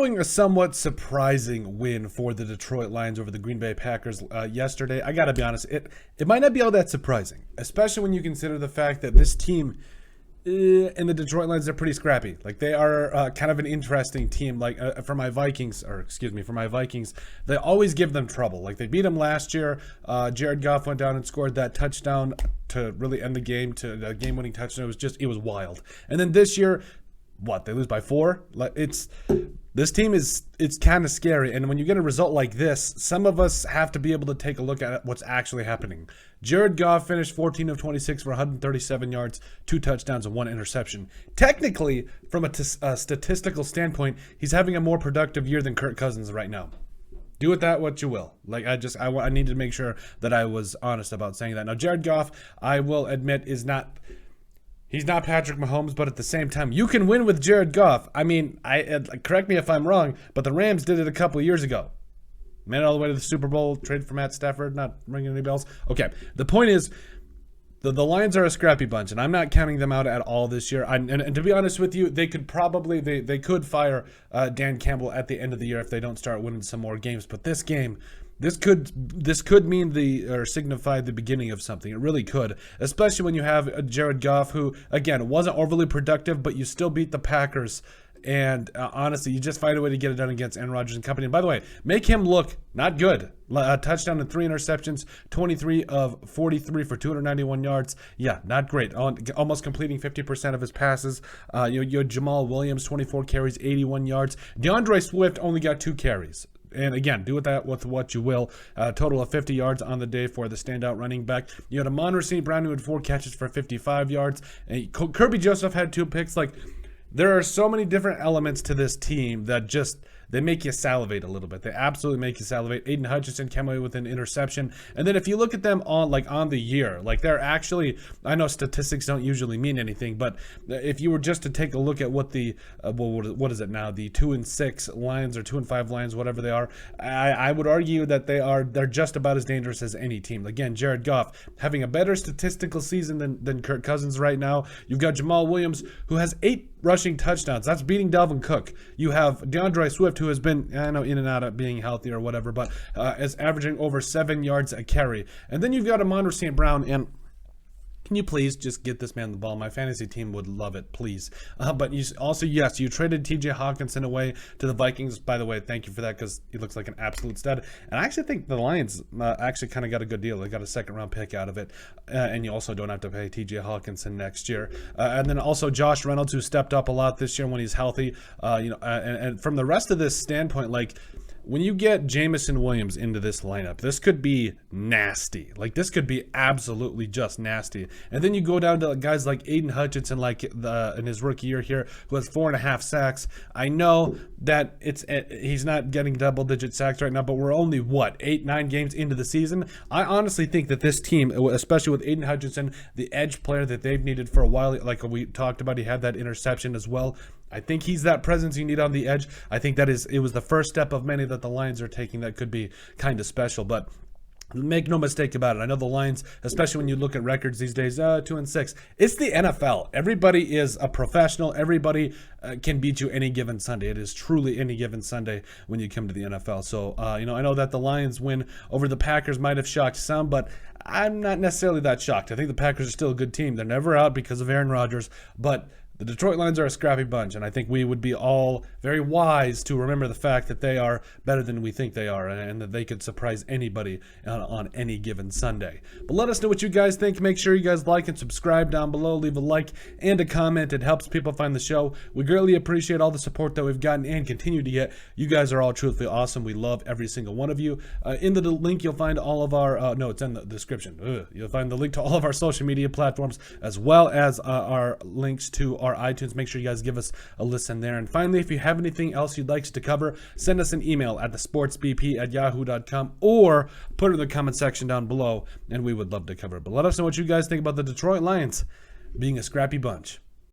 Following a somewhat surprising win for the Detroit Lions over the Green Bay Packers yesterday, I gotta be honest, it might not be all that surprising, especially when you consider the fact that this team and the Detroit Lions are pretty scrappy. Like, they are kind of an interesting team. Like, for my Vikings, they always give them trouble. Like, they beat them last year. Jared Goff went down and scored that touchdown to really end the game, to the game-winning touchdown. It was wild. And then this year, they lose by 4? This team it's kind of scary, and when you get a result like this, some of us have to be able to take a look at what's actually happening. Jared Goff finished 14 of 26 for 137 yards, 2 touchdowns, and 1 interception. Technically, from a statistical standpoint, he's having a more productive year than Kirk Cousins right now. Do with that what you will. I need to make sure that I was honest about saying that. Now, Jared Goff, I will admit, he's not Patrick Mahomes, but at the same time, you can win with Jared Goff. I mean, correct me if I'm wrong, but the Rams did it a couple of years ago. Made it all the way to the Super Bowl, traded for Matt Stafford, not ringing any bells. Okay, the point is, the Lions are a scrappy bunch, and I'm not counting them out at all this year. And to be honest with you, they could probably they could fire Dan Campbell at the end of the year if they don't start winning some more games. But this game, This could mean or signify the beginning of something. It really could, especially when you have Jared Goff, who, again, wasn't overly productive, but you still beat the Packers. And honestly, you just find a way to get it done against Aaron Rodgers and company. And by the way, make him look not good. A touchdown and 3 interceptions, 23 of 43 for 291 yards. Yeah, not great. Almost completing 50% of his passes. You had Jamal Williams, 24 carries, 81 yards. DeAndre Swift only got 2 carries. And again, do with that with what you will. Total of 50 yards on the day for the standout running back. You had Amon-Ra Brown, who had 4 catches for 55 yards. And Kirby Joseph had 2 picks. There are so many different elements to this team that they make you salivate a little bit. They absolutely make you salivate. Aiden Hutchinson came away with an interception. And then if you look at them on the year, they're actually, I know statistics don't usually mean anything, but if you were just to take a look at what the, what is it now, the 2-6 Lions or 2-5 Lions, whatever they are, I would argue that they're just about as dangerous as any team. Again, Jared Goff having a better statistical season than Kirk Cousins right now. You've got Jamal Williams, who has 8 rushing touchdowns. That's beating Dalvin Cook. You have DeAndre Swift, who has been, in and out of being healthy or whatever, but is averaging over 7 yards a carry. And then you've got Amon-Ra Brown, and can you please just get this man the ball? My fantasy team would love it, please. But you traded T.J. Hawkinson away to the Vikings. By the way, thank you for that, because he looks like an absolute stud. And I actually think the Lions actually kind of got a good deal. They got a second-round pick out of it. And you also don't have to pay T.J. Hawkinson next year. And then also Josh Reynolds, who stepped up a lot this year when he's healthy. And from the rest of this standpoint, when you get Jamison Williams into this lineup, this could be nasty. This could be absolutely just nasty. And then you go down to guys like Aiden Hutchinson, in his rookie year here, who has 4.5 sacks. I know that he's not getting double-digit sacks right now, but we're only, 8-9 games into the season? I honestly think that this team, especially with Aiden Hutchinson, the edge player that they've needed for a while, like we talked about, he had that interception as well. I think he's that presence you need on the edge. I think it was the first step of many that the Lions are taking that could be kind of special. But make no mistake about it. I know the Lions, especially when you look at records these days, 2-6. It's the NFL. Everybody is a professional. Everybody can beat you any given Sunday. It is truly any given Sunday when you come to the NFL. So, I know that the Lions win over the Packers might have shocked some, but I'm not necessarily that shocked. I think the Packers are still a good team. They're never out because of Aaron Rodgers, but the Detroit Lions are a scrappy bunch, and I think we would be all very wise to remember the fact that they are better than we think they are, and that they could surprise anybody on any given Sunday. But let us know what you guys think. Make sure you guys like and subscribe down below. Leave a like and a comment. It helps people find the show. We greatly appreciate all the support that we've gotten and continue to get. You guys are all truthfully awesome. We love every single one of you. In the link, you'll find all of our, no, it's in the description. You'll find the link to all of our social media platforms, as well as our links to our iTunes. Make sure you guys give us a listen there. And finally, if you have anything else you'd like us to cover, send us an email at thesportsbp@yahoo.com, or put it in the comment section down below, and we would love to cover it. But let us know what you guys think about the Detroit Lions being a scrappy bunch.